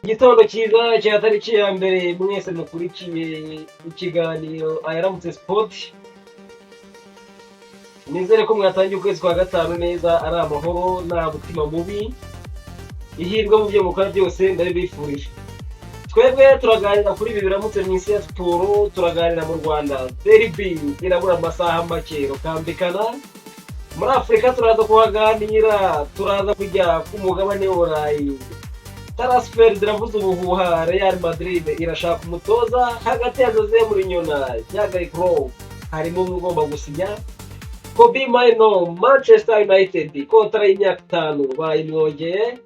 Igitondo cyiza cya tariki ya mbere mwese mukurikiye ikiganiro Ayaramutse Sport. Nizere ko mwatangiye ukwezi kwa gatanu neza ari amahoro nta mutima mubi. Ihirwe mu byo mukora byose ndabifurije. Twebwe turaganira kuri ibi biramutse mu isi ya siporo, turaganira mu Rwanda. Derby irabura amasaha make rukambikana. Muri Afurika turaza kuhaganira, turaza kujya ku mugabane w'Uburayi. Transfer ziravuze ubuhuha. Real Madrid irashaka umutoza hagati ya Jose Mourinho na Jurgen Klopp. Harimo ugomba gusinya. Kobe Mainoo, Manchester United kontra y'imyaka 5 bayimwongeye.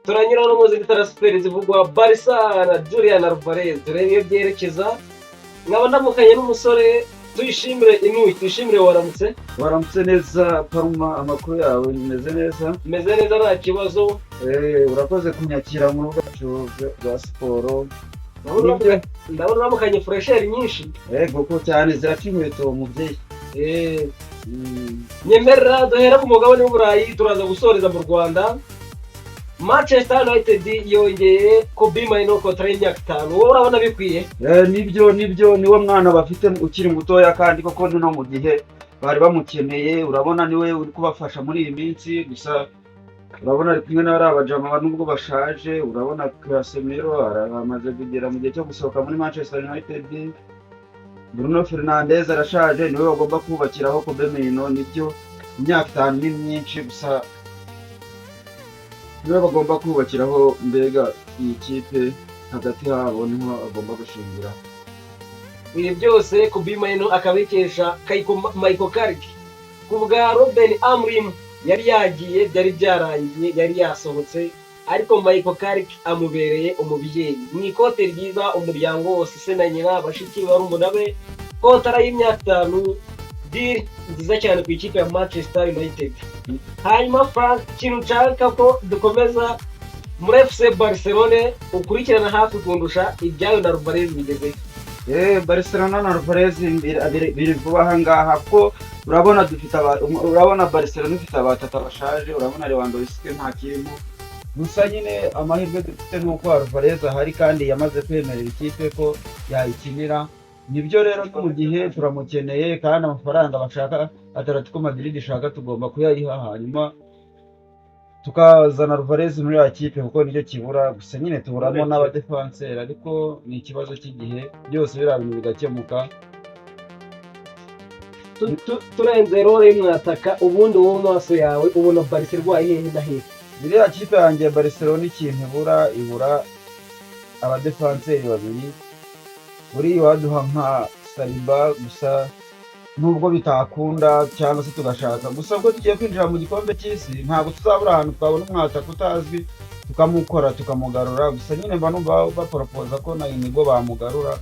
Turanyura no mu zindi transfer zivugwa Barca na Julian Alvarez. Turebe iyo byerekeza. Nkaba ndamukanye n'umusore tuyishimire waramutse neza Paruma, amakuru yawe meze neza nta kibazo. Urakoze kunyakira mu rugo rwa siporo. Ndabona namukanye fresher nyinshi kuko cyane zirakinkweto umubyeyi. Nyemerera duhera ku mugabane w'Uburayi, turaza gusoreza mu Rwanda. Manchester United yongeye Kobe Mainoo kontra y'imyaka 5. Wowe urabona bikwiye? Nibyo niwe mwana bafite ukiri mutoya, kandi koko no mu gihe bari bamukeneye. Urabona niwe uri kubafasha muri iyi minsi, gusa urabona ari kumwe n'abari abajama nubwo bashaje. Urabona Casemiro aramaze kugera mu gihe cyo gusohoka muri Manchester United. Bruno Fernandes arashaje, niwe bagomba kubakiraho Kobe Mainoo. Nibyo imyaka 5 ni myinshi, gusa niwe bagomba kubakiraho. Mbega iyi kipe hagati habo niho agomba gushingira ibi byose. Kobe Mainoo akabikesha Michael Carrick. Ku bwa Ruben Amorim yari yagiye, byari byarangiye, yari yasohotse, ariko Michael Carrick amubereye umubyeyi. Mu ikote ryiza umuryango wose, se na nyina, bashiki barumuna be, kontara y'imyaka 5, deal nziza cyane ku ikipe ya Manchester United. Hanyuma Frank, ikintu nshaka ko dukomeza muri FC Barcelona, ukurikirana hafi kundusha ibyayo na Alvarez bigeze. Barcelona na Alvarez biri vuba ahangaha, ko urabona Barcelona ifite abatata bashaje. Urabona Lewandowski nta kirimo, gusa nyine amahirwe dufite nuko Alvarez ahari kandi yamaze kwemerera ikipe ko yayikinira. Nibyo rero no mu gihe turamukeneye, kandi amafaranga bashaka Atletico Madrid ishaka tugomba kuyayiha, hanyuma tukazana Alvarez muri ya kipe kuko nicyo kibura. Gusa nyine tuburamo n'abadefanseri, ariko ni ikibazo cy'igihe, byose biriya bintu bigakemuka. Turenze rero y'umwataka, ubundi wowe maso yawe ubona Barca rwaye hehe na hehe? Biriya kipe yanjye Barcelona ikintu ibura abadefanseri babiri. Buriya waduha nka Saliba, gusa nubwo bitakunda cyangwa se tugashaka, gusa ubwo tugiye kwinjira mu gikombe cy'isi ntabwo tuzabura ahantu twabona umwataka utazwi tukamukora tukamugarura. Gusa nyine mba numva baporopoza ko na Inigo bamugarura.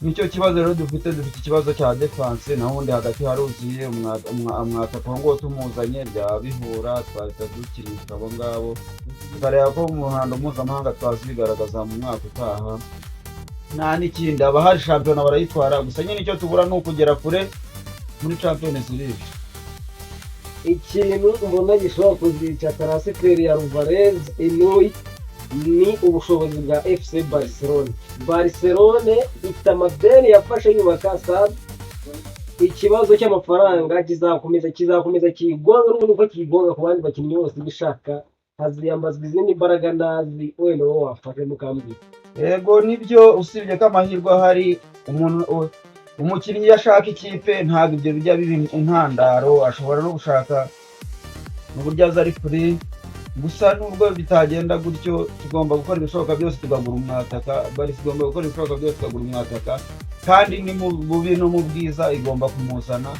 Nicyo kibazo rero dufite ikibazo cya defense, naho ubundi hagati haruzuye umwataka ngo tumuzanye byaba bihura, twahita dukinisha abo ngabo tukareba ko mu ruhando mpuzamahanga twazigaragaza mu mwaka utaha. Nta n'ikindi, abahari shampiyona barayitwara, gusa nyine icyo tubura ni ukugera kure muri Champions League. Ikintu mbona gishobora kuzica transfer ya Alvarez ni ubushobozi bwa FC Barcelona. Barcelona ifite amadeni yafashe yubaka stade. Ikibazo cy'amafaranga kizakomeza kigonga, n'uko kigonga ku bandi bakinnyi bose bishaka haziyambazwa izindi mbaraga nazi wenda wowe wafashe mukambye. Yego nibyo, usibye ko amahirwe ahari, umukinnyi yashaka ikipe ntabwo ibyo bijya biba intandaro. Ashobora no gushaka mu buryo aza ari free, gusa nubwo bitagenda gutyo tugomba gukora ibishoboka byose tugagura umwataka. Bari tugomba gukora ibishoboka byose tugagura umwataka, kandi ni mu bubi no mu bwiza igomba kumuzana.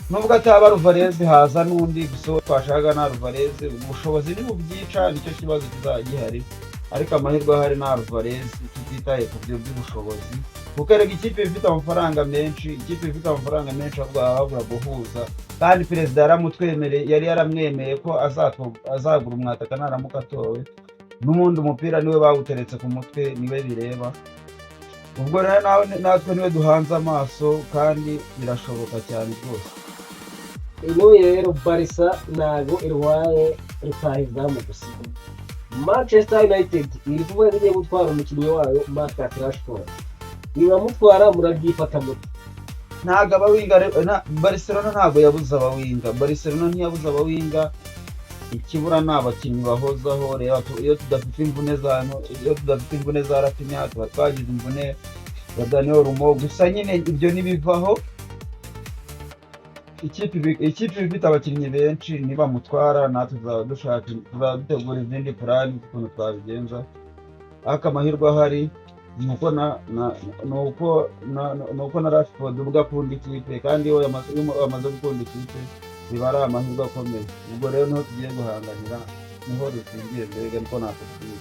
Nubwo ataba Alvarez haza n'undi, gusa twashaka na Alvarez. Ubushobozi ni bubyica, nicyo kibazo kizajya gihari, ariko amahirwe ahari na Alvarez tutitaye ku byo by'ubushobozi, kuko erega ikipe ifite amafaranga menshi ahubwo habura guhuza. Kandi perezida yari yaramwemeye ko azagura umwataka naramuka atowe, n'ubundi umupira niwe bawuteretse ku mutwe, niwe bireba. Ubwo rero natwe niwe duhanze amaso, kandi birashoboka cyane rwose. Ino rero Barca ntago irwaye rutahizamu gusa. Manchester United iri kuvuga ko igiye gutwara umukinnyi wayo Marcus Rashford. Niramutwara murabyifata muto. ntabwo abawinga Barcelona ntabwo yabuze abawinga. Barcelona ntiyabuze abawinga, ikibura ni abakinnyi bahozaho. Reba iyo tudafite imvune za Rafinha, tuba twagize imvune ya Dani Olmo, gusa nyine ibyo ntibivaho. Ikipe ifite abakinnyi benshi, nibamutwara natwe tuzaba dutegura izindi purani ukuntu twabigenza, ariko amahirwe ahari ni uko na Rashford ubwo akunda ikipe, kandi iyo yamaze gukunda ikipe biba ari amahirwe akomeye. Ubwo rero niho tugiye guhanganira, niho rusingiye mbega, niko nakubwira.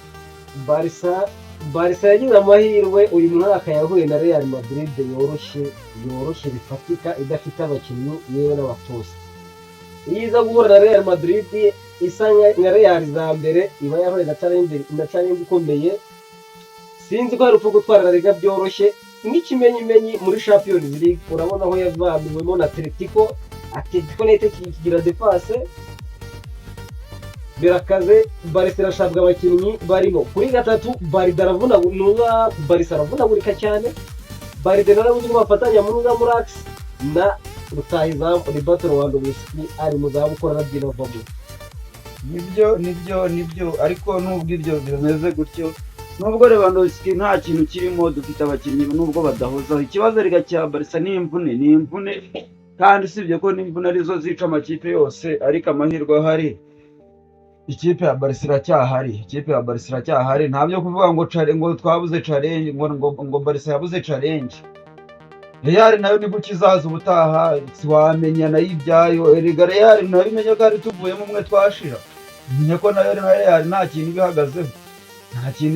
Barca yagize amahirwe uyu mwaka yahuye na Real Madrid yoroshye bifatika, idafite abakinnyi yewe n'abatoza. Iyo iza guhura na Real Madrid isa nka Real za mbere, iba yahuye na challenge ikomeye. Sinzi ko hari upfa gutwara La Liga byoroshye. Nk'ikimenyimenyi muri Champions League urabona aho yavaniwemo na Atletico nayo kigira defense birakaze. Barca irashaka abakinnyi barimo kuri gatatu. Barca aravunagurika cyane. Barca narabuze ko bafatanya muri Murax na rutahizamu Roberto Lewandowski ari mu zabukuru arabyina vamo. Nibyo ariko nubwo ibyo bimeze gutyo, nubwo Lewandowski nta kintu kirimo, dufite abakinnyi nubwo badahozaho. Ikibazo riga cya Barca ni imvune, kandi usibye ko n'imvune arizo zica amakipe yose, ariko amahirwe ahari ikipe ya Barca iracyahari. Nta byo kuvuga ngo twabuze challenge, ngo Barca yabuze challenge. Real nayo ni guki izaza ubutaha, siwamenya nayo ibyayo. Erega Real nayo imenya ko ari tuvuyemo umwe twashira, menya ko nayo Real nta kintu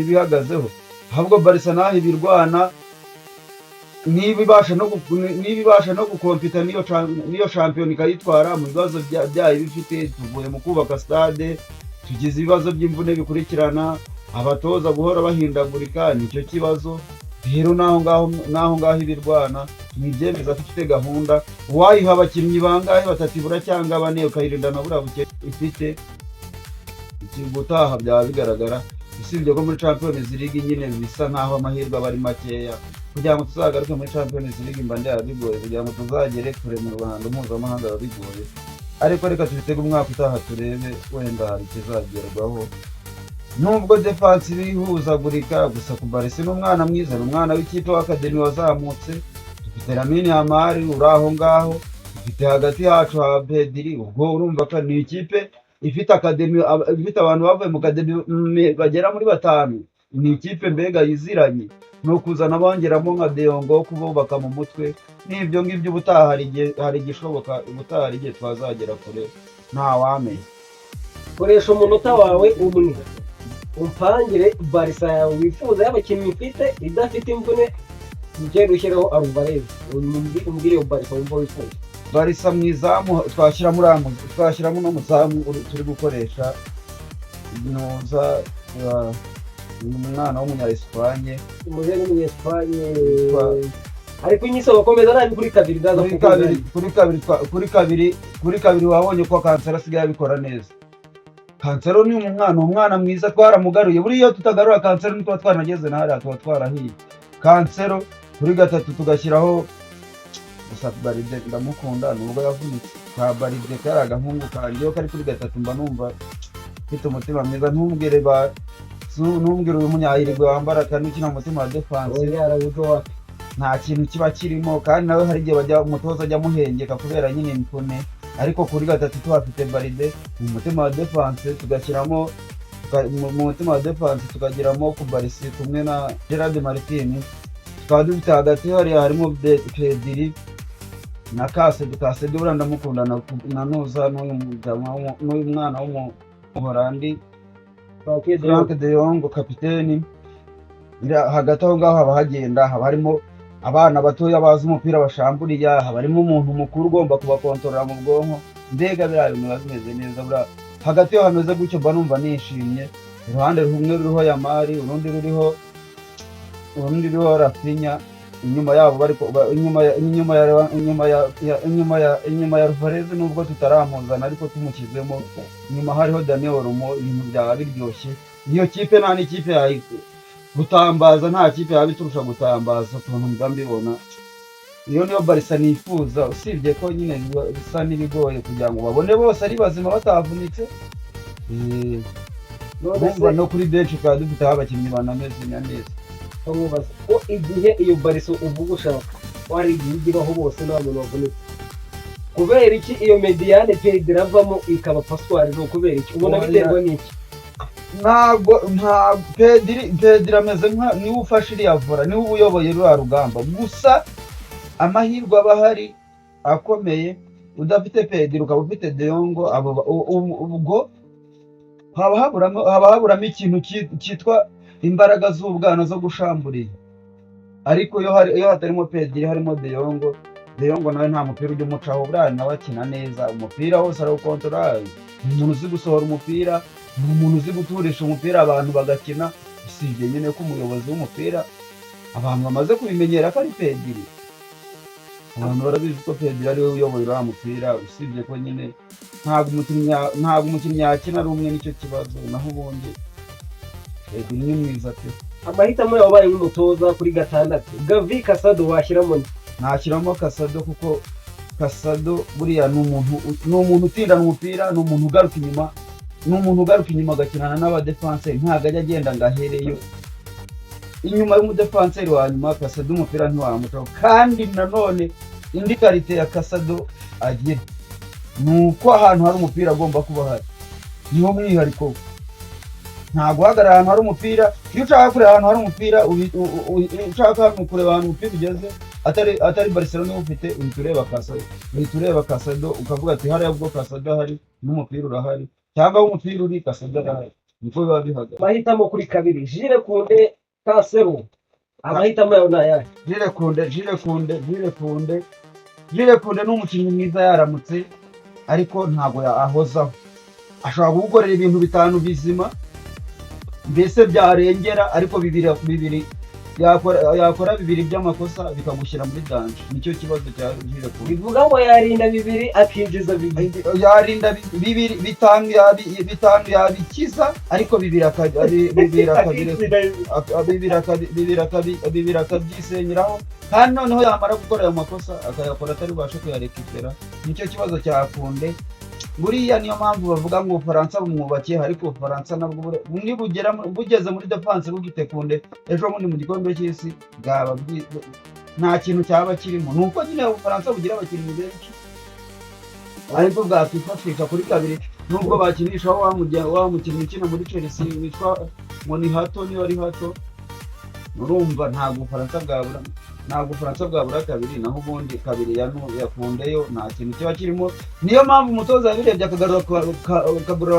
ibihagazeho, ahubwo Barca naho ibirwana, niba ibasha no gukompita niyo shampiyona ikayitwara. Mu bibazo byayo bifite, tuvuye mu kubaka stade, tugize ibibazo by'imvune bikurikirana, abatoza guhora bahindagurika, nicyo kibazo. Rero naho ngaho ibirwana, nibyemeza ko ifite gahunda. Wayiha abakinnyi bangahe, batatu ibura cyangwa bane, ukayirinda na buriya buke ifite, gutaha byaba bigaragara. Usibye ko muri Champions League nyine bisa nkaho amahirwe aba ari makeya. Kugira ngo tuzagaruke muri Champions League mba bigoye, kugira ngo tuzagere kure mu ruhando mpuzamahanga biba bigoye. Ariko reka tubitege umwaka utaha turebe, wenda hari ikizagerwaho. Nubwo defense bihuzagurika, gusa ku Barca n'umwana mwiza, n'umwana w'ikipe w'akademi wazamutse. Dufite Lamine Yamal uri aho ngaho, dufite hagati yacu ha Pedri. Ubwo urumva ko ni ikipe ifite akademi, ifite abantu bavuye mu kademi bagera muri 5. Ni ikipe mbega yiziranye, no kuzana bongeramo nka De Jong wo kububaka mu mutwe. N'ibyo ngibyo ubutaha hari igishoboka, ubutaha hari igihe twazagera kure, nta wamenya. Koresha umunota wawe umwe umpangire Barca yawe wifuza y'abakinnyi ifite idafite imvune, ugenda ushyiraho Alvarez. Umbwire iyo Barca wumva wifuza. Barca mu izamu twashyiramo n'umuzamu turi gukoresha noza umwana w'umunya-Espanye, ariko inyise bakomeza nabi kuri kabiri wabonye ko Cancelo asigaye abikora neza. Cancelo ni umwana mwiza, twaramugaruye. Buriya tutagarura Cancelo nitwa twanageze nahari, tuba twarahiye. Cancelo kuri gatatu tugashyiraho Baride, ndamukunda nubwo yavunitse. Ka Baride karaga nkungu kangiyo kari kuri gatatu, mba numva mfite umutima mwiza. Ntumbwire uyu munyahirigwe wambara kandi ukina mu mutima wa defense, nta kintu kiba kirimo. Kandi nawe hari igihe umutoza ajya amuhengeka kubera nyine imvune, ariko kuri gatatu tuhafite Baride mu mutima wa defense. Tugashyiramo mu mutima wa defense tukagiramo ku Barca kumwe na Gerard Martin. Tukaba dufite hagati harimo Pedri na Kasede ura ndamukunda na Nuza n'uyu mwana w'umuholandi Frank de Jong kapiteni. Hagati aho ngaho haba harimo abana batoya bazi umupira bashamburiya, haba harimo umuntu mukuru ugomba kubakontorora mu bwonko. Mbega biriya bintu biba bimeze neza. Hagati yo hameze gutyo mba numva nishimye. Uruhande rumwe ruriho Yamal, urundi ruriho Rafinha. Inyuma yabo inyuma ya Alvarez, nubwo tutaramuzana ariko tumushyizemo. Inyuma hariho Dani Olmo, ibintu byaba biryoshye. iyo kipe nta n'ikipe gutambaza, nta kipe yaba iturusha gutambaza utuntu mba mbibona. Iyo niyo Barca nifuza, usibye ko nyine bisa n'ibigoye kugira ngo babone bose ari bazima batavunitse. Numva no kuri benshi twari dufite abakinnyi banameze neza. Bamubaza ko igihe iyo Barca uvuga ushaka wari yigiraho bose nta muntu wavunitse, kubera iki iyo Mediane Pedri avamo ikaba Pasquale? No kubera iki ubona biterwa n'iki? nta Pedri ameze nka niwe ufashe iriya vora, niwe uyoboye ruriya rugamba. Gusa amahirwe aba ahari akomeye, udafite Pedri ukaba ufite De Jong, ubwo haba haburamo ikintu cyitwa imbaraga z'ubwana zo gushamburira. Ariko iyo hatarimo Pedri harimo De Jong nawe nta mupira ujya umucaho, buriya nawe akina neza umupira wose arawukontorora. Ni umuntu uzi gusohora umupira, ni umuntu uzi guturisha umupira abantu bagakina. Usibye nyine ko umuyobozi w'umupira abantu bamaze kubimenyera ko ari Pedri. Abantu barabizi ko Pedri ariwe uyoboye uriya mupira, usibye ko nyine ntabwo umukinnyi yakina ari umwe, nicyo kibazo. Naho ubundi Pedri ni mwiza pe. Amahitamo yabaye nk'umutoza kuri gatandatu, Gavi Casado washyiramo nde? Nashyiramo Casado, kuko Casado buriya ni umuntu utindana umupira, ni umuntu ugaruka inyuma agakinana n'abadefanseri, ntabwo ajya agenda ngo ahereyo inyuma y'umudefanseri wa nyuma. Casado umupira ntiwamucaho. Kandi nanone indi karite ya Casado agira ni uko ahantu hari umupira agomba kuba hari, niho mwihariko. Nta guhagarara ahantu hari umupira. Iyo ushaka kureba ahantu hari umupira, ushaka kureba ahantu umupira ugeze, atari Barcelona ufite, uhita ureba Casado ukavuga ati hariya ubwo Casado ahari n'umupira urahari, cyangwa aho umupira uri Casado arahari. Niko biba bihagaze. Mahitamo kuri kabiri, Jules Koundé Cancelo, amahitamo yawe ni ayahe? Jules Koundé ni umukinnyi mwiza yaramutse, ariko ntabwo ahozaho. Ashobora gukorera ibintu bitanu bizima, mbese byarengera, ariko bibiri yakora bibiri by'amakosa bikagushyira muri danje. Nicyo kibazo cya Jules Koundé. Bivuga ngo yarinda bibiri akinjiza bibiri. Yarinda bibiri, bitanu yabikiza, ariko bibiri akabyisenyeraho. Kandi noneho yamara gukora ayo makosa akayakora atari bubashe kuyarekipera. Nicyo kibazo cya Koundé. Buriya niyo mpamvu bavuga ngo Ubufaransa bumwubakiye, ariko Ubufaransa nabwo bugeze muri defense bugite Koundé ejo bundi mu gikombe cy'isi bwaba nta kintu cyaba kirimo. Nuko nyine Ubufaransa bugira abakinnyi benshi, ariko bwakwifashishwa kuri kabiri. Nubwo bakinishaho wa mukinnyi ukina muri Chelsea witwa ngo ni Hato, niyo ari Hato, urumva ntabwo Ubufaransa bwabura kabiri. Naho ubundi kabiri ya Koundé yo nta kintu kiba kirimo. Niyo mpamvu umutoza yabirebye akagura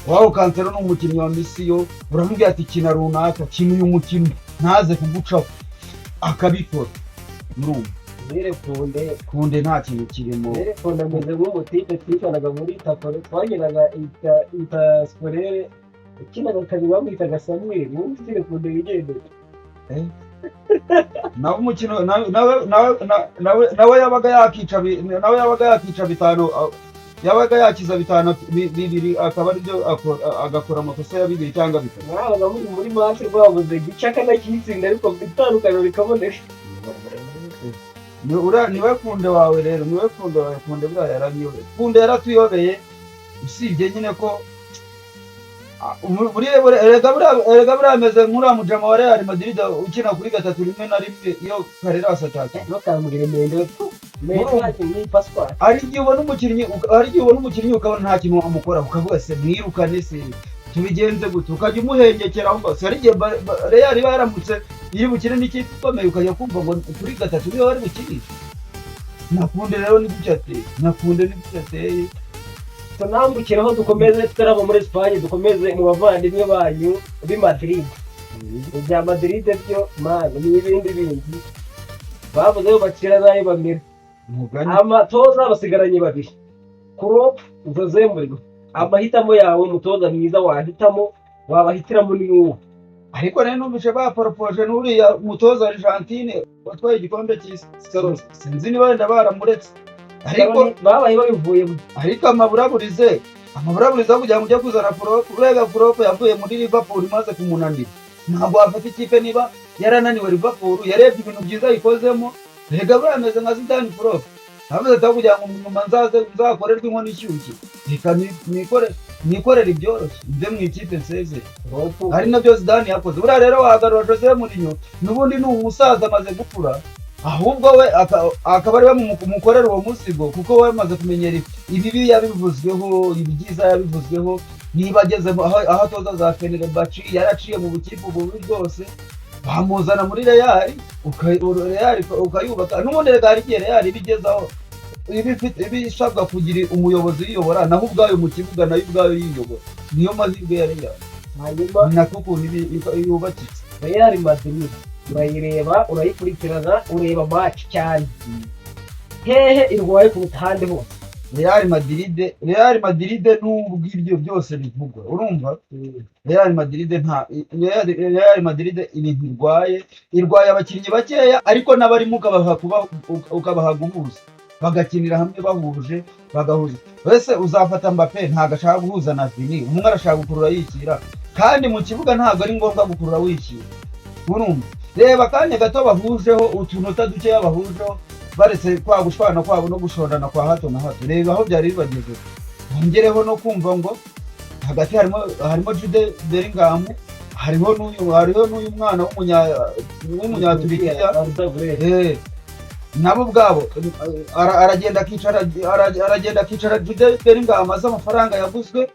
Joao Cancelo. Ni umukinnyi wa misiyo, uramubwira ati kina runaka, kina uyu mukino, ntaze kugucaho, akabikora. Murumva Jules Koundé nta kintu kirimo. Jules Koundé ameze nk'umutipe twitanaga muri Taporo, twageraga Intersport, ukinaga kabiri bamwitaga Samuel. Ubu Jules Koundé wigendera. Nawe umukino nawe yabaga yakica bitanu, yabaga yakiza bitanu bibiri, akaba aribyo agakora amakosa ya bibiri cyangwa bitatu. Mwabaga muri match rwabuze gica kanakitsinda, ariko bitandukanye bikaboneka. Niwe Koundé wawe rero, Koundé bwa yaraniyobe. Koundé yaratuyobeye, usibye nyine ko erega buriya ameze nk'uriya mujama wa Real Madrid ukina kuri 3-1 iyo Carreras ataka. Ntukambwire Mende ni Pasquale. Ari igihe ubona umukinnyi ukabona nta kintu amukora, ukavuga se mwirukane se tubigenze gute, ukajya umuhengekera aho hose. Ari igihe Real iba yaramutse iri bukine n'ikipe ikomeye, ukajya kumva ngo kuri 3 niyo bari bukinisha. Nakunde rero Koundé ateye. Tunambukiraho dukomeze tutarava muri Espagne, dukomeze mu bavandimwe banyu b'i Madrid. Ibya Madrid byo man n'ibindi bavuze ko bakira nayo bamira. Amatoza basigaranye babiri, Klopp, Jose Mourinho. Amahitamo yawe umutoza mwiza wahitamo, wabahitiramo ni wowe. Ariko rero numvise baporopoje n'uriya mutoza Argentine watwaye igikombe cy'isi, sinzi niba wenda baramuretse, ariko babaye babivuyemo. Ariko amaburaburize amaburaburiza kugira ngo ujye kuzana Klopp, urega Klopp yavuye muri Liverpool imaze kumunanira. Ntabwo wafata ikipe niba yarananiwe Liverpool yarebye ibintu byiza yikozemo, rega bameze nka Zidane Klopp havuze ati kugira ngo nyuma nzakorerwe inkoni ishyushye, reka nikorera ibyoroshye mve mu ikipe nseze. Ari nabyo Zidane yakoze. Buriya rero wahagarura Jose Mourinho n'ubundi ni umusaza amaze gukura, ahubwo we akaba ari we mukorera uwo musigo, kuko we amaze kumenyera ibibi yabivuzweho, ibyiza yabivuzweho. Niba ageze aho atoza za Fenerbahce yaraciye mu bukipe ububi bwose, bamuzana muri Real ukayubaka. N'ubundi rega hari igihe Real ibigezaho ibisabwa kugira umuyobozi uyiyobora, naho ubwayo mu kibuga nayo ubwayo yiyobora. Niyo mahirwe ya Real, hanyuma nako ukuntu yubakitse. Real Madrid urayireba, urayikurikirana, ureba match cyane, hehe irwaye ku ruhande hose. Real Madrid nubwo ibyo byose bivugwa, urumva Real Madrid ibintu irwaye abakinnyi bakeya, ariko n'abarimo ukabaha guhuza, bagakinira hamwe bahuje, bagahuza. Wese uzafata Mbappe ntago ashaka guhuza na Vini, umwe arashaka gukurura yikira, kandi mu kibuga ntago ari ngombwa gukurura wikira. Urumva reba akanya gato bahujeho, utunota dukeya bahujeho, baretse kwa gushwana kwabo no gushorana kwa hato na hato. Reba aho byari bibageze, bongereho no kumva ngo hagati harimo Jude Bellingham, hariho n'uyu mwana w'umunyaturikiya nabo ubwabo aragenda akicara Jude Bellingham azi amafaranga yaguzwe,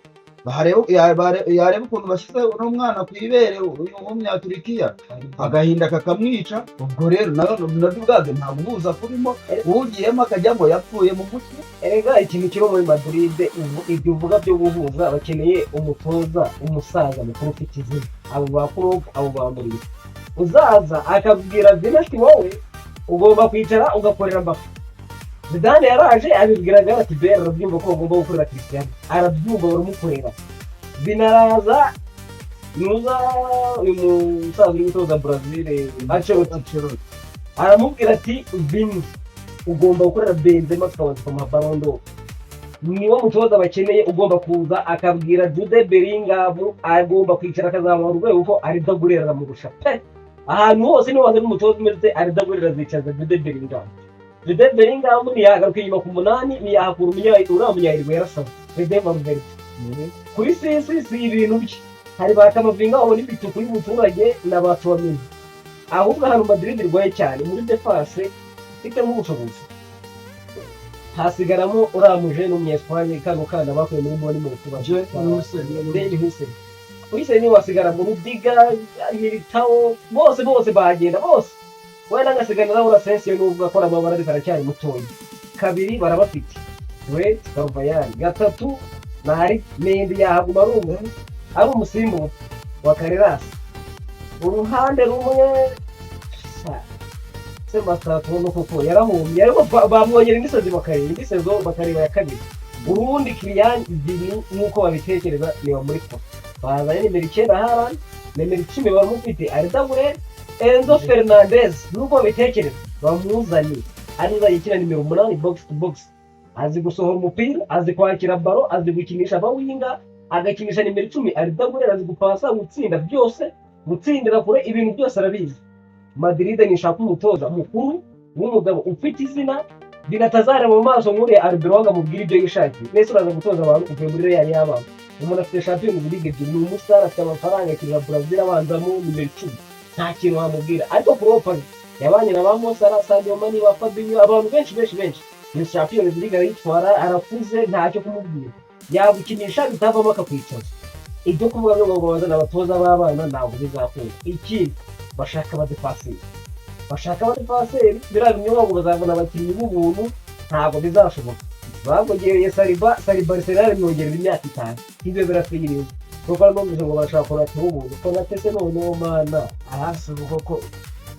yareba ukuntu bashyize uno mwana ku ibere w'umunyaturikiya, agahinda kakamwica. Ubwo rero nabyo ubwabyo nta guhuza kurimo, ugiyemo akajyamo yapfuye mu mutwe. Erega ikintu kiri muri Madrid, ibyo uvuga byo guhuza, bakeneye umutoza umusaza mukuru ufite izina, abo ba Klopp, abo ba Mourinho, uzaza akabwira Vini ati wowe ugomba kwicara ugakorera Mbappe. Zidane yaraje abibwiraga ati Bale arabyumva ko ugomba gukorera Cristiano, arabyumva baramukorera. Binaraza nuza uyu musaza uri gutoza Brazil Ancelotti aramubwira ati Vini ugomba gukorera Benzema tukabanza kumuha Ballon d'Or. Niwo mutoza bakeneye, ugomba kuza akabwira Jude Bellingham agomba kwicara akazamura urwego ko ari dagurera amurusha. Ahantu hose niho waza n'umutoza umeze ari dagurera zicaza Jude Bellingham. Jude Bellingham ntiyagaruka inyuma ku munani, ntiyahakura umunyayirwe yarasaba Fede Valverde. Kuri si ibintu bye, hari ba Kamavinga abona imituku y'umuturage n'abatwamenya. Ahubwo ahantu Madrid irwaye cyane muri defense ifitemo ubushobozi, hasigaramo uramuje n'umunyespanye kano kana bakuye muri Moni mu kubaje Hussein. Hussein ni wasigara mu Rudiga, Militao, bose bagenda bose. Wenda ngasigana na Asensio n'ubwo akora amabara ari karacyari mutoyi. Kabiri barabafite Wait, Carvajal. Gatatu nari Mendy yahaguma ari umusimbo wa Carreras. Uruhande rumwe Sebastian no kuko yarahumye, ariko bamwongera imisozi bakareba ya kabiri. Urundi Kylian Mbappe nuko babitekereza niba muri ko bazanye nimero 9 Haaland, nimero 10 bamufite Arda Güler, Enzo Fernandez nuko babitekereza bamuzanye ariza yikina nimero 8 box to box, azi gusohora umupira, azi kwakira baro, azi gukinisha abawinga, agakinisha nimero 10 Arda Güler, azi gupasa, gutsinda byose, gutsindira kure, ibintu byose arabizi. Madrid nishaka umutoza mukuru w'umugabo ufite izina, binatazara mu maso muri Arbeloa mubwira ibyo yishakiye. Nese uraza gutoza abantu kuvuye muri Real y'abantu, umuntu afite Champions League ni umustar, afite amafaranga kiza Brazil abanzamo nimero 10, nta kintu wamubwira. Ariko Klopp yabanye na ba Mo Salah, Sadio Mane, ba Fabinho, abantu benshi ni Champions League arayitwara, arakuze, ntacyo kumubwira, yabukinisha bitavamo akakwicaza. Ibyo kuvuga byo ngo bazana abatoza b'abana ntabwo bizakunda. Iki bashaka abadefenseri, birabimye ngo bazabona abakinnyi b'ubuntu, ntabwo bizashoboka. Bagogeye Saliba Arsenal mwongerera imyaka 5, ibyo birafiyiriza kuko n'ubwo ngo bashaka kurata ubuntu ko natese none mana ahasubuko ko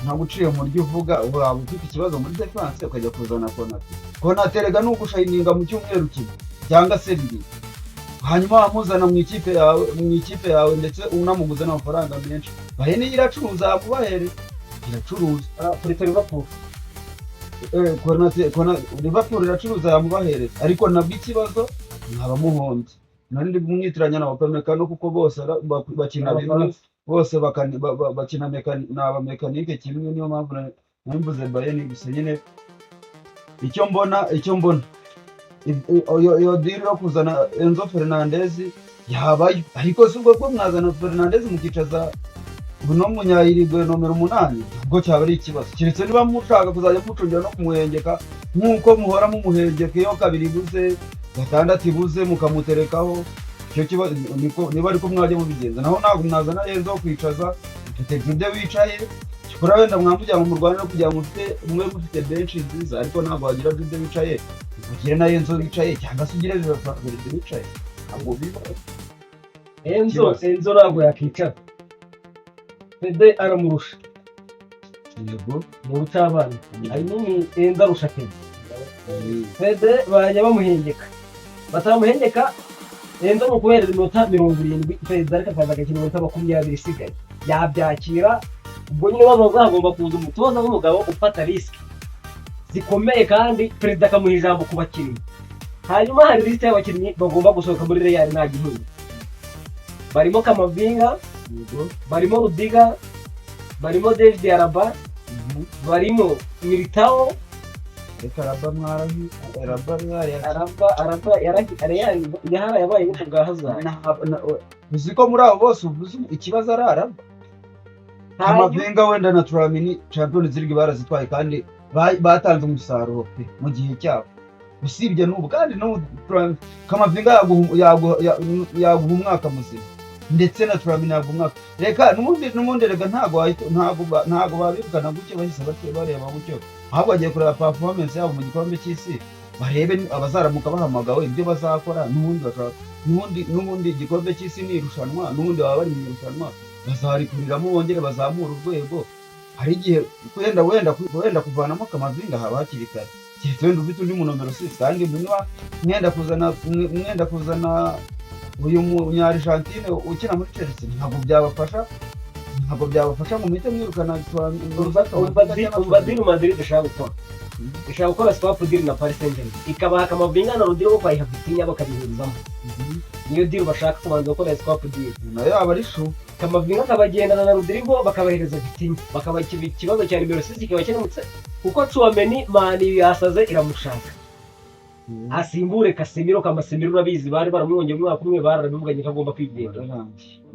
nta guciye mu ryo uvuga. Waba ufite ikibazo muri defense ukajya kuzana Konate rega n'ugushayininga mu cyumweru kimwe cyangwa se bibiri, hanyuma wamuzana mu ikipe yawe ndetse unamuguza n'amafaranga menshi. Bahene iracuruza abubahere, iracuruza kuri Liverpool. Konate Liverpool iracuruza yamubahereza, ariko nabwo ikibazo ntabamuhombye. nandi mwitiranya na Upamecano kuko bose bakina bimwe, bose bakina mekanike kimwe, niyo mpamvu namvuze Bayern gusa nyine icyo mbona iyo deal yo kuzana Enzo Fernandez yabaye, ariko si ubwo bwo mwazana Fernandez mukicaza buno munyayirigwe nomero 8 ubwo cyaba ari ikibazo, kiretse niba mushaka kuzajya mucungira no kumuhengeka nk'uko muhora mumuhengeka iyo kabiri buze gatandatu ibuze mukamuterekaho. Icyo kibazo niba ariko mwajya mubigenza, naho ntabwo mwazana Enzo kwicaza Jude wicaye kora wenda mwamujya mu Rwanda no kugira ngo mufite bench nziza, ariko ntabwo wagira Jude wicaye ugire na Enzo wicaye cyangwa se ugire Fabrice wicaye, ntabwo biba. Enzo ntabwo yakicara, Fede aramurusha yego mu rutabana, hanyuma Enzo arusha Fede bajya bamuhengeka, batamuhengeka Enzo mu kubera iminota 70 Fede ariko akaza agakina iminota 20 isigaye yabyakira. Ubwo nyine bagomba kuza umutoza w'umugabo ufata risk zikomeye kandi perezida akamuha ijambo ku bakinnyi. Hanyuma hari liste y'abakinnyi bagomba gusohoka muri Real nta gihugu, barimo Kamavinga, barimo Rudiga, barimo David Alaba, barimo Militao. Araba yabaye bwa Hazard. Uziko muri abo bose uvuze ikibazo ari Araba. Kamavinga wenda na Tchouaméni Champions League barazitwaye kandi batanze umusaruro pe mu gihe cyabo, usibye n'ubu kandi no Kamavinga yaguha umwaka muzima, ndetse na Tchouaméni yaguha umwaka. Reka n'umundi rega ntago babirukana gutyo bahise bareba gutyo, ahubwo bagiye kureba performance yabo mu gikombe cy'isi, barebe abazaramuka bahamagawe ibyo bazakora. N'ubundi igikombe cy'isi ni irushanwa, n'ubundi baba bari mu irushanwa bazarikuriramo bongere bazamura urwego. Hari igihe wenda kuvanamo Kamavinga haba hakiri kare, keretse wenda ufite undi mu nomero 6 kandi mwenda kuzana uyu munya-Argentine ukina muri Chelsea, ntabwo byabafasha mu mite mwirukana Madrid ishaka gukora swap deal na Paris Saint-Germain, ikabaha Kamavinga na Rodrigo bayiha Vitinha bakabihurizamo. Niyo deal bashaka kubanza gukora swap deal, nayo yaba ari shu. Kamavinga akabagendana na Rodrigo bakabahereza Vitinha, bakabaha ikibazo cya nimero 6 kikaba kinamutse kuko Tchouaméni mani yasaze iramushaka asimbure Casemiro. Casemiro urabizi bari baramwongeye umwaka umwe, barabivuganye ko agomba kwigenda.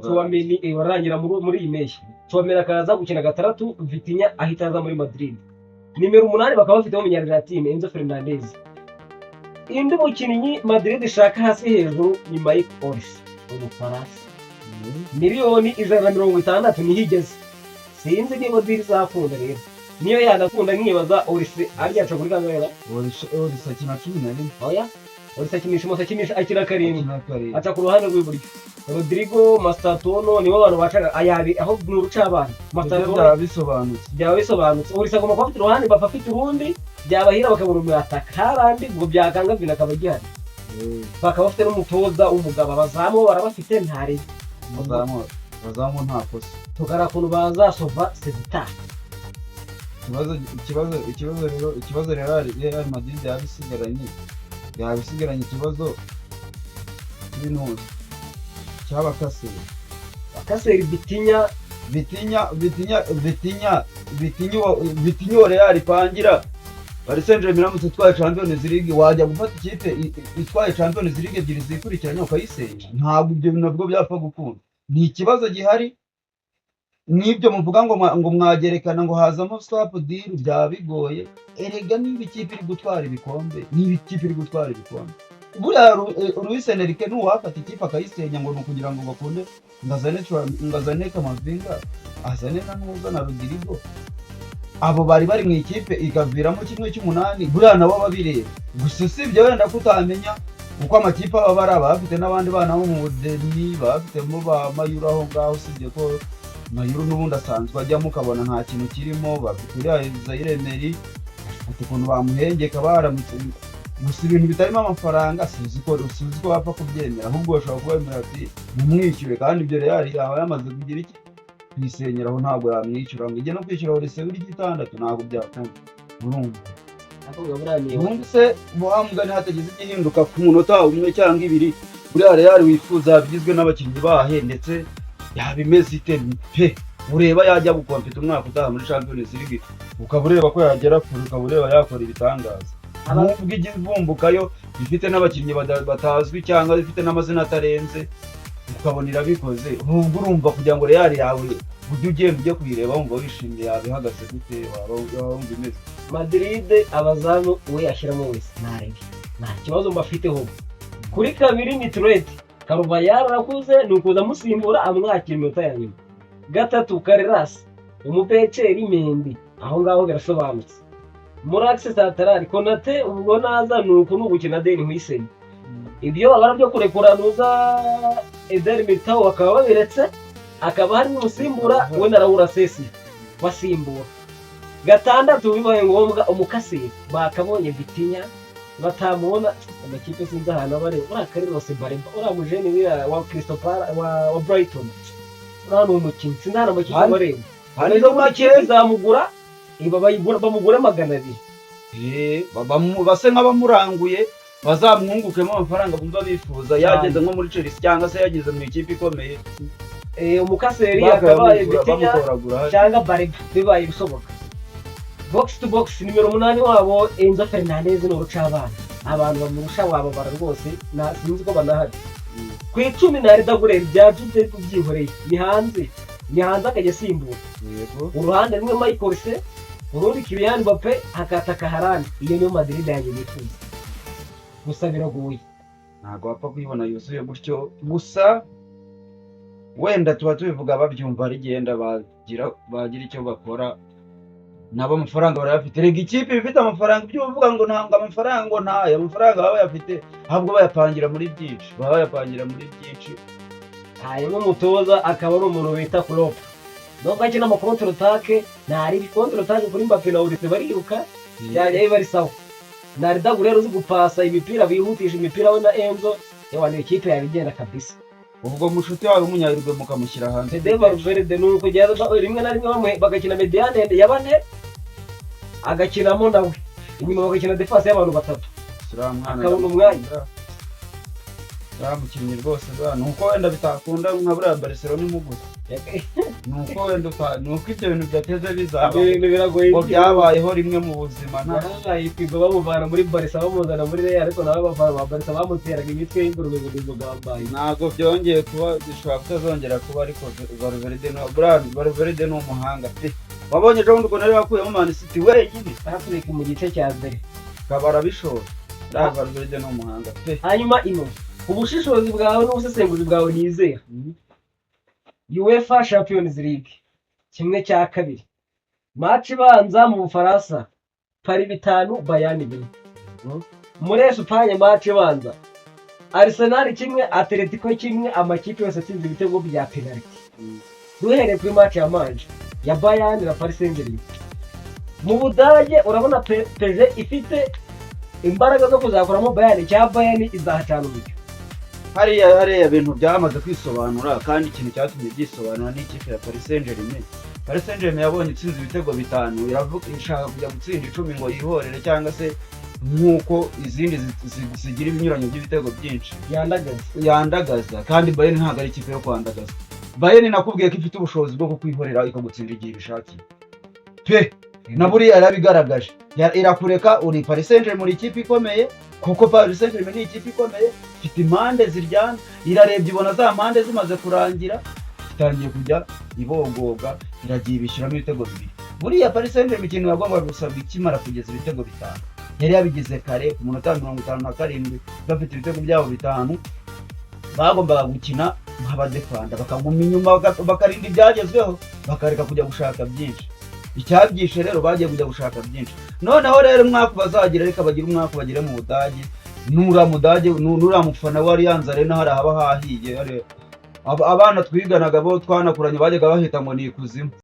Tchouaméni warangira muri iyi meshi, Tchouaméni akaza gukina gatandatu, Vitinha ahita aza muri Madrid. Nimero 8 bakaba bafite umunya-Argentine Enzo Fernandez. Indi mukinnyi Madrid ishaka hasi hejuru ni Mike Olise umufaransa, miliyoni 160 nihigeze. Sinzi niba deal zakunda rero, niyo yanakunda nkibaza Olise aryaca kuri kamera. Olise akina 11. Oya, Olise akinisha akina karindwi, aca ku ruhande rw'iburyo. Rodrigo Mastatono nibo abantu bacaga ayabi aho n'urucabana. Mastatono byaba bisobanutse Olise agomba kuba afite uruhande bafite urundi byabahira bakabura umwataka harandi ngo byakanga bina kabagihari. Bakaba bafite n'umutoza w'umugabo, abazamu barabafite ntare bazamu nta kosa. Tukara kuntu bazasova Sevilla. Ikibazo rero Real Madrid yabisigaranye ikibazo cy'intuzi Kaseri Vitinha Real ipangira Paris Saint-Germain iramutse itwaye Champions League, wajya gufata ikipe itwaye Champions League ebyiri zikurikiranye ukayisenya? Ntabwo ibyo nabwo byapfa gukunda. Ni ikibazo gihari, n'ibyo muvuga ngo mwagerekana ngo hazamo swap deal byaba bigoye. Erega niba ikipe iri gutwara ibikombe, buriya Luis Enrique n'uwafata ikipe akayisenya ngo ni ukugira ngo bakunde ngazane Kamavinga azane na Rodrigo, abo bari mu ikipe ikaviramo 1/8, buriya nabo babireba. Gusa usibye wenda kutamenya uko amakipe aba bari bafite n'abandi bana bo mu Deni bafitemo ba Mayuru aho ngaho, usibye ko Mayuru n'ubundi asanzwe ajyamo ukabona nta kintu kirimo. Bafite uriya Zaire Emery ati ukuntu bamuhengeka baramutse, gusa ibintu bitarimo amafaranga sizi ko bapfa kubyemera, ahubwo bashobora kubemera ati mumwishyure, kandi ibyo Real yaba yamaze kugira iki kwisenyeraho, ntabwo yamwishyura ngo ijye no kwishyura Olise buri gitandatu, ntabwo byakunda. Ubundi se muhamugani hatagize igihinduka ku munota umwe cyangwa ibiri buriya Real wifuza bigizwe n'abakinnyi bahe ndetse yabimeze ite pe ureba yajya gukompeta umwaka utaha muri Champions League ukaba ureba ko yagera kure ukaba ureba yakora ibitangaza nubwo igivumbukayo ifite n'abakinnyi batazwi cyangwa ifite n'amazina atarenze ukabona irabikoze ubwo urumva kugira ngo Real yawe ujye ugenda ujye kuyireba wumva wishimye yabihagaze gute waba wumva imeze. Madrid abazamu we yashyiramo wese nta kibazo mbafiteho. Kuri kabiri ni Turete Carvajal arakuze ni ukuza amusimbura amwakira iminota ya nyuma. Gatatu Carreras umupeceri Mendy aho ngaho birasobanutse. Muri axe central Konate ubwo naza ni uko n'ugukina Deni Huijsen. Ibyo abara byo kurekuranuza Eder Militao bakaba babiretse akaba hari umusimbura we na Raúl Sesi basimbura. Gatandatu bibaye ngombwa umukasiri bakabonye Vitinha batamubona amakipe sinzi ahantu abare urakarerose Baremba uramujeni wa Cristopal wa Brighton urano umukinnyi sinzana amakipe baremba hari no makipe zamugura bayigura bamugura 200 base nk'abamuranguye bazamwungukemo amafaranga bumva bifuza yageze nko muri Chelsea cyangwa se yageze mu ikipe ikomeye umukaseri akabaye Vitinha cyangwa Baremba bibaye bisoboka. Box to box nimero 8 wabo Enzo Fernandez n'urucabana abantu bamurusha wababara rwose na sinzi ko banahari ku 10 na Arda Güler byajute kubyihoreye ni hanze akajya simbura uruhande rumwe Michael Olise urundi Kylian Mbappe hakataka Harani iyo niyo Madrid yaje bifuza gusa biragoye ntago wapfa kuyibona yuzuye gutyo gusa wenda tuba tubivuga babyumva rigenda bagira icyo bakora nabo amafaranga barayafite rega ikipe ifite amafaranga byo uvuga ngo ntanga amafaranga ngo ntayo amafaranga baba bayafite ahubwo bayapangira muri byinshi hanyuma umutoza akaba ari umuntu bita Klopp nubwo akina ama contre attaque ntari contre attaque kuri Mbappe na Olise bariruka yaje bari sawa na Arda Güler uzi gupasa imipira bihutisha imipira we na Enzo yawane ikipe yabigenda kabisa. Ubwo mushuti wawe umunyayirwe mukamushyira hanze Fede Valverde nuko gyaza rimwe na rimwe bamwe bagakina mediane yabane agakinamo nawe inyuma bagakina defense y'abantu batatu akabona umwanya mukinnyi rwose nuko wenda bitakunda nka buriya Barcelona imuguze nuko wenda nuko ibyo bintu byateze bizaba ngo byabayeho rimwe mu buzima ntayikwibwa bamuvana muri Barca bamuzana muri Real ariko nawe bavana ba Barca bamuteraga imitwe y'ingurube ngo nimugambaye ntago byongeye kuba bishobora kutazongera kuba ariko Valverde ni umuhanga pe wabonye ejo bundi ukuntu ari bakuyemo Man City wenyine Afrika mu gice cya mbere kabara bishora Valverde ni umuhanga pe. Hanyuma ino ubushishozi bwawe n'ubusesenguzi bwawe nizera UEFA Champions League kimwe cya kabiri match ibanza mu Bufaransa Paris 5 Bayern 1 muri Espagne match ibanza Arsenal kimwe Atletico kimwe amakipe yose atsinze ibitego bya penalty duhere kuri match ya manje ya Bayern na Paris Saint-Germain. Mu Budage urabona PSG ifite imbaraga zo kuzakuramo Bayern cya Bayern izahacana uburyo hariya ibintu byamaze kwisobanura kandi ikintu cyatumye byisobanura n'ikipe ya Paris Saint-Germain. Paris Saint-Germain yabonye itsinze ibitego 5 iravuga ishaka kujya gutsinda 10 ngo yihorere cyangwa se nkuko izindi zigira ibinyuranyo by'ibitego byinshi yandagaza kandi Bayern ntabwo ari ikipe yo kwandagaza. Bayern nakubwiye ko ifite ubushobozi bwo kwihorera ikagutsinda igihe bishakiye pe na buriya yarabigaragaje irakureka uri Paris Saint-Germain muri ikipe ikomeye kuko Paris Saint-Germain ni ikipe ikomeye ifite impande ziryana irarebye ibona za mpande zimaze kurangira itangiye kujya ibogoga iragiye ibishyiramo ibitego 2 buriya Paris Saint-Germain ikintu yagombaga gusabwa ikimara kugeza ibitego 5 yari yabigize kare ku munota 57 bafite ibitego byabo 5 bagombaga gukina nk'abadefanda bakaguma inyuma bakarinda ibyagezweho bakareka kujya gushaka byinshi icyabyishe rero bagiye kujya gushaka byinshi noneho rero umwaka bazagira reka bagira umwaka bagire mu Budage nura mufana wari yanza rero hari haba hahiye abana twiganaga bo twanakuranye bajyaga bahita ngo ni ikuzimu.